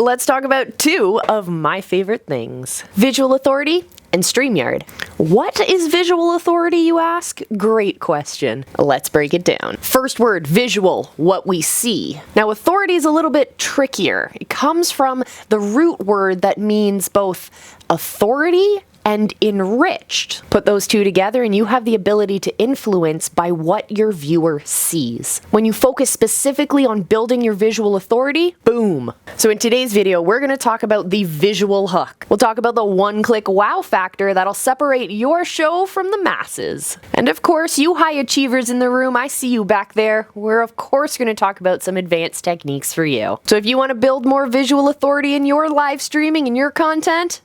let's talk about two of my favorite things: visual authority and StreamYard. What is visual authority, you ask? Great question. Let's break it down. First word, visual, what we see. Now, authority is a little bit trickier. It comes from the root word that means both authority and enriched. Put those two together and you have the ability to influence by what your viewer sees. When you focus specifically on building your visual authority, boom. So in today's video, we're going to talk about the visual hook. We'll talk about the one-click wow factor that'll separate your show from the masses. And of course, you high achievers in the room, I see you back there. We're of course going to talk about some advanced techniques for you. So if you want to build more visual authority in your live streaming and your content,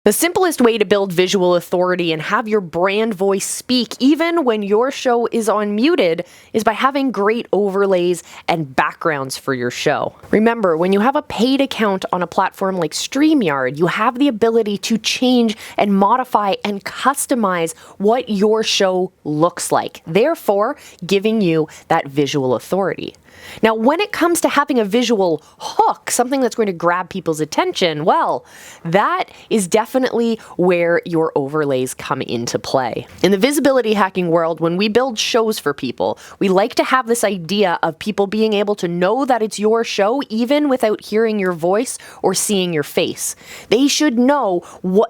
the simplest way to build visual authority and have your brand voice speak even when your show is unmuted is by having great overlays and backgrounds for your show. Remember, when you have a paid account on a platform like StreamYard, you have the ability to change and modify and customize what your show looks like, therefore giving you that visual authority. Now, when it comes to having a visual hook, something that's going to grab people's attention, well, that is definitely where your overlays come into play. In the visibility hacking world, when we build shows for people, we like to have this idea of people being able to know that it's your show even without hearing your voice or seeing your face. They should know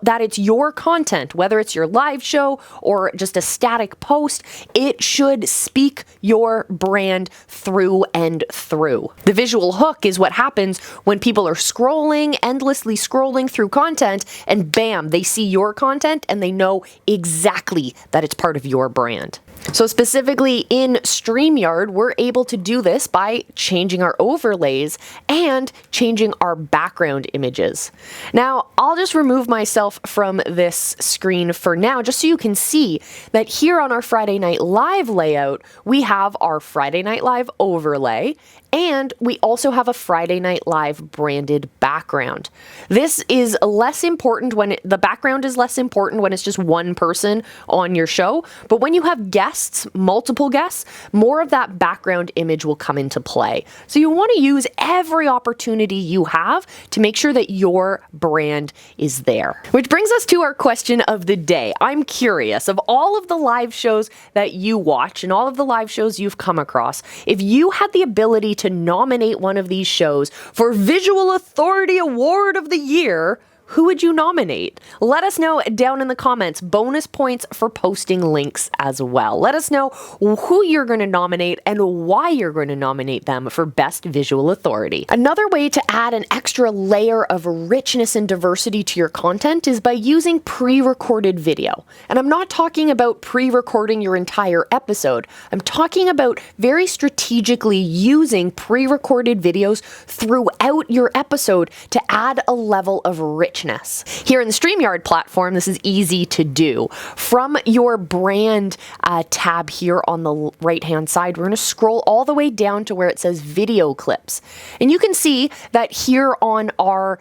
that it's your content, whether it's your live show or just a static post. It should speak your brand through and through. The visual hook is what happens when people are scrolling, endlessly scrolling through content, and bam, they see your content and they know exactly that it's part of your brand. So specifically in StreamYard, we're able to do this by changing our overlays and changing our background images. Now, I'll just remove myself from this screen for now, just so you can see that here on our Friday Night Live layout, we have our Friday Night Live overlay, and we also have a Friday Night Live branded background. This is less important when the background is less important when it's just one person on your show, but when you have guests, multiple guests, more of that background image will come into play. So you want to use every opportunity you have to make sure that your brand is there. Which brings us to our question of the day. I'm curious, of all of the live shows that you watch and all of the live shows you've come across, if you had the ability to nominate one of these shows for Visual Authority Award of the Year, who would you nominate? Let us know down in the comments. Bonus points for posting links as well. Let us know who you're going to nominate and why you're going to nominate them for Best Visual Authority. Another way to add an extra layer of richness and diversity to your content is by using pre-recorded video. And I'm not talking about pre-recording your entire episode. I'm talking about very strategically using pre-recorded videos throughout your episode to add a level of richness. Here in the StreamYard platform, this is easy to do. From your brand tab here on the right-hand side, we're going to scroll all the way down to where it says video clips. And you can see that here on our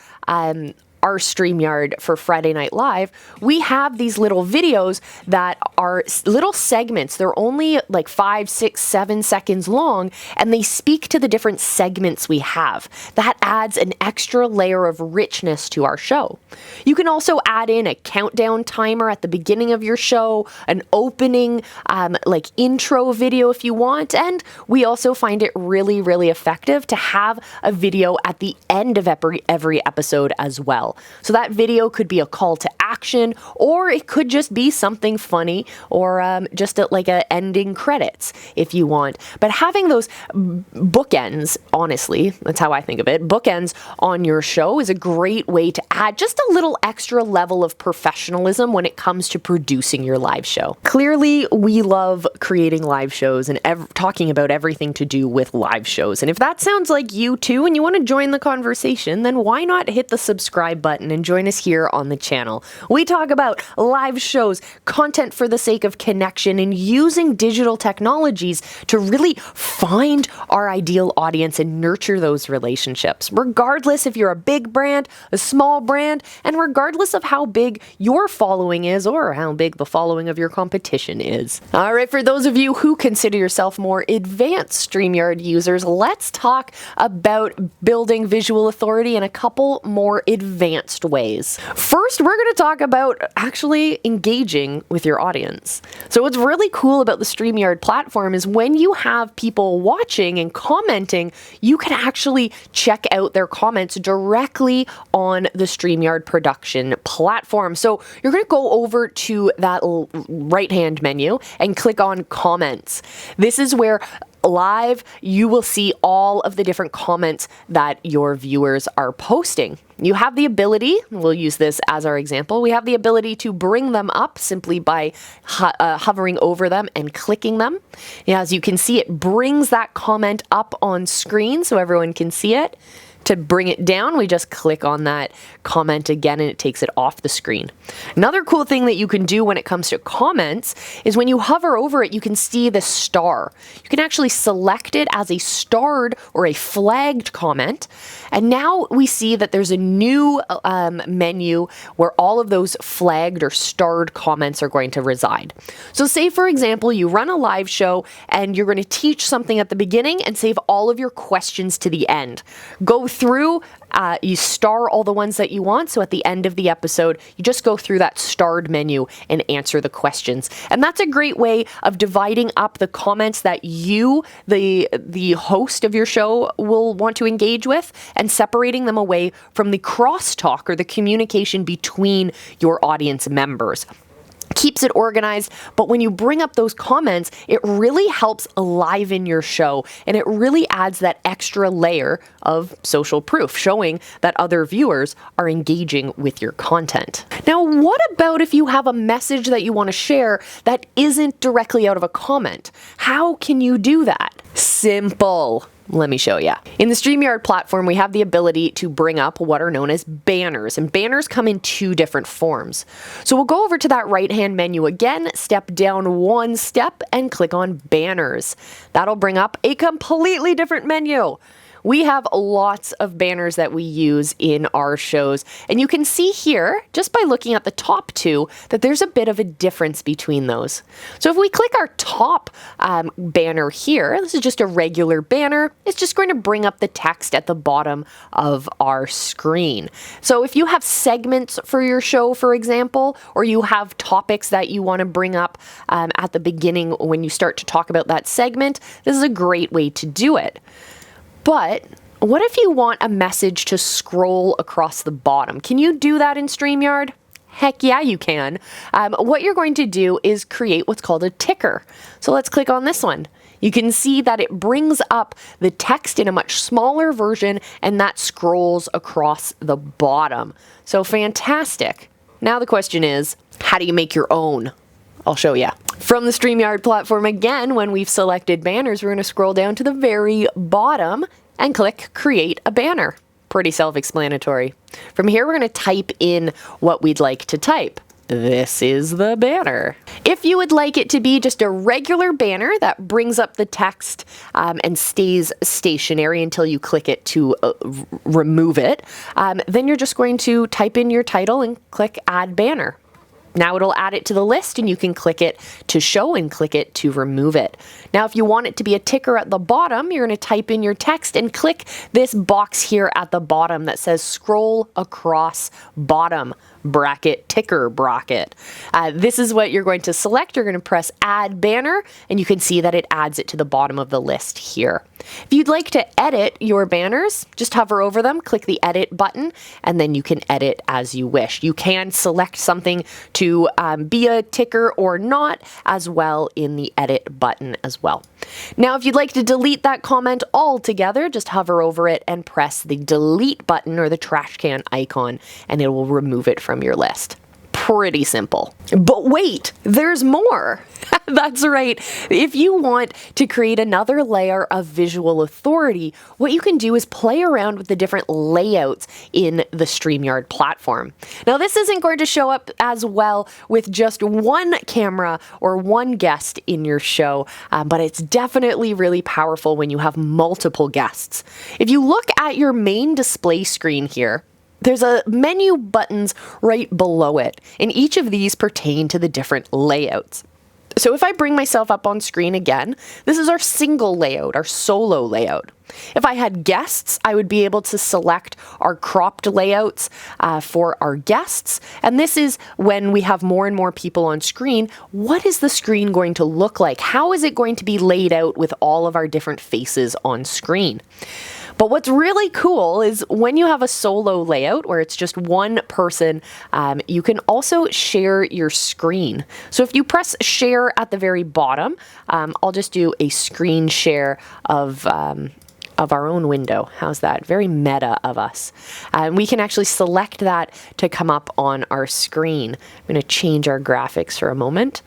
StreamYard for Friday Night Live, we have these little videos that are little segments. They're only like 5, 6, 7 seconds long, and they speak to the different segments we have. That adds an extra layer of richness to our show. You can also add in a countdown timer at the beginning of your show, an opening like intro video if you want, and we also find it really, really effective to have a video at the end of every episode as well. So that video could be a call to action, or it could just be something funny, or just like a ending credits if you want. But having those bookends, honestly, that's how I think of it, bookends on your show is a great way to add just a little extra level of professionalism when it comes to producing your live show. Clearly, we love creating live shows and talking about everything to do with live shows. And if that sounds like you too, and you want to join the conversation, then why not hit the subscribe button and join us here on the channel. We talk about live shows, content for the sake of connection, and using digital technologies to really find our ideal audience and nurture those relationships, regardless if you're a big brand, a small brand, and regardless of how big your following is or how big the following of your competition is. All right, for those of you who consider yourself more advanced StreamYard users, let's talk about building visual authority in a couple more advanced ways. First, we're going to talk about actually engaging with your audience. So what's really cool about the StreamYard platform is when you have people watching and commenting, you can actually check out their comments directly on the StreamYard production platform. So you're going to go over to that right-hand menu and click on comments. This is where live you will see all of the different comments that your viewers are posting. You have the ability, we'll use this as our example, we have the ability to bring them up simply by hovering over them and clicking them. As you can see, it brings that comment up on screen so everyone can see it. To bring it down, we just click on that comment again and it takes it off the screen. Another cool thing that you can do when it comes to comments is when you hover over it, you can see the star. You can actually select it as a starred or a flagged comment. And now we see that there's a new menu where all of those flagged or starred comments are going to reside. So say, for example, you run a live show and you're going to teach something at the beginning and save all of your questions to the end. Go through, you star all the ones that you want, so at the end of the episode, you just go through that starred menu and answer the questions. And that's a great way of dividing up the comments that you, the host of your show, will want to engage with and separating them away from the crosstalk or the communication between your audience members. Keeps it organized, but when you bring up those comments, it really helps enliven your show, and it really adds that extra layer of social proof, showing that other viewers are engaging with your content. Now, what about if you have a message that you want to share that isn't directly out of a comment? How can you do that? Simple. Let me show you. In the StreamYard platform, we have the ability to bring up what are known as banners, and banners come in two different forms. So we'll go over to that right-hand menu again, step down one step, and click on banners. That'll bring up a completely different menu. We have lots of banners that we use in our shows, and you can see here, just by looking at the top two, that there's a bit of a difference between those. So if we click our top banner here, this is just a regular banner, it's just going to bring up the text at the bottom of our screen. So if you have segments for your show, for example, or you have topics that you want to bring up at the beginning when you start to talk about that segment, this is a great way to do it. But what if you want a message to scroll across the bottom? Can you do that in StreamYard? Heck yeah, you can. What you're going to do is create what's called a ticker. So let's click on this one. You can see that it brings up the text in a much smaller version, and that scrolls across the bottom. So fantastic. Now the question is, how do you make your own? I'll show you. From the StreamYard platform again, when we've selected banners, we're going to scroll down to the very bottom and click Create a Banner. Pretty self-explanatory. From here, we're going to type in what we'd like to type. This is the banner. If you would like it to be just a regular banner that brings up the text and stays stationary until you click it to remove it, then you're just going to type in your title and click Add Banner. Now it'll add it to the list and you can click it to show and click it to remove it. Now if you want it to be a ticker at the bottom, you're going to type in your text and click this box here at the bottom that says scroll across bottom bracket ticker bracket. This is what you're going to select. You're going to press add banner and you can see that it adds it to the bottom of the list here. If you'd like to edit your banners, just hover over them, click the edit button, and then you can edit as you wish. You can select something to be a ticker or not as well in the edit button as well. Now if you'd like to delete that comment altogether, just hover over it and press the delete button or the trash can icon and it will remove it from your list. pretty simple. But wait, there's more. That's right. If you want to create another layer of visual authority, what you can do is play around with the different layouts in the StreamYard platform. Now, this isn't going to show up as well with just one camera or one guest in your show, but it's definitely really powerful when you have multiple guests. If you look at your main display screen here, there's a menu buttons right below it, and each of these pertain to the different layouts. So if I bring myself up on screen again, this is our single layout, our solo layout. If I had guests, I would be able to select our cropped layouts for our guests. And this is when we have more and more people on screen. What is the screen going to look like? How is it going to be laid out with all of our different faces on screen? But what's really cool is when you have a solo layout where it's just one person, you can also share your screen. So if you press share at the very bottom, I'll just do a screen share of our own window. How's that? Very meta of us. We can actually select that to come up on our screen. I'm going to change our graphics for a moment.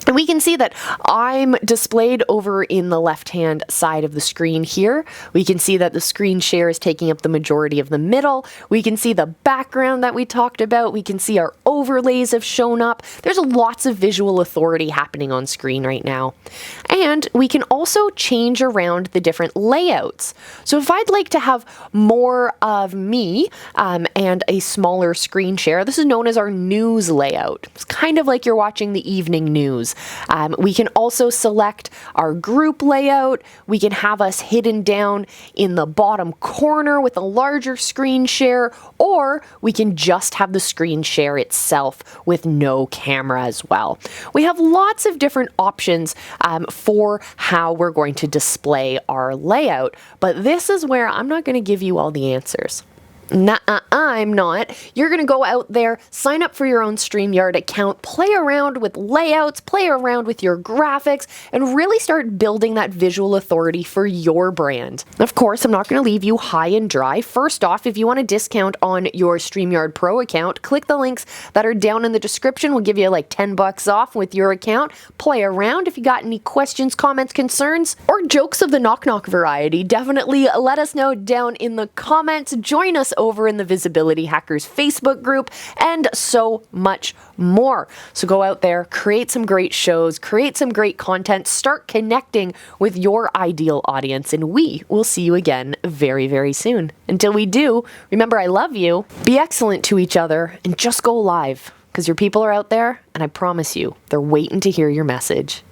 And we can see that I'm displayed over in the left-hand side of the screen here. We can see that the screen share is taking up the majority of the middle. We can see the background that we talked about. We can see our overlays have shown up. There's lots of visual authority happening on screen right now. And we can also change around the different layouts. So if I'd like to have more of me and a smaller screen share, this is known as our news layout. It's kind of like you're watching the evening news. We can also select our group layout. We can have us hidden down in the bottom corner with a larger screen share, or we can just have the screen share itself with no camera as well. We have lots of different options for how we're going to display our layout, but this is where I'm not going to give you all the answers. I'm not. You're going to go out there, sign up for your own StreamYard account, play around with layouts, play around with your graphics, and really start building that visual authority for your brand. Of course, I'm not going to leave you high and dry. First off, if you want a discount on your StreamYard Pro account, click the links that are down in the description. We'll give you like $10 off with your account. Play around. If you got any questions, comments, concerns, or jokes of the knock-knock variety, definitely let us know down in the comments. Join us over in the Visibility Hackers Facebook group, and so much more. So go out there, create some great shows, create some great content, start connecting with your ideal audience, and we will see you again very, very soon. Until we do, remember, I love you, be excellent to each other, and just go live, because your people are out there, and I promise you, they're waiting to hear your message.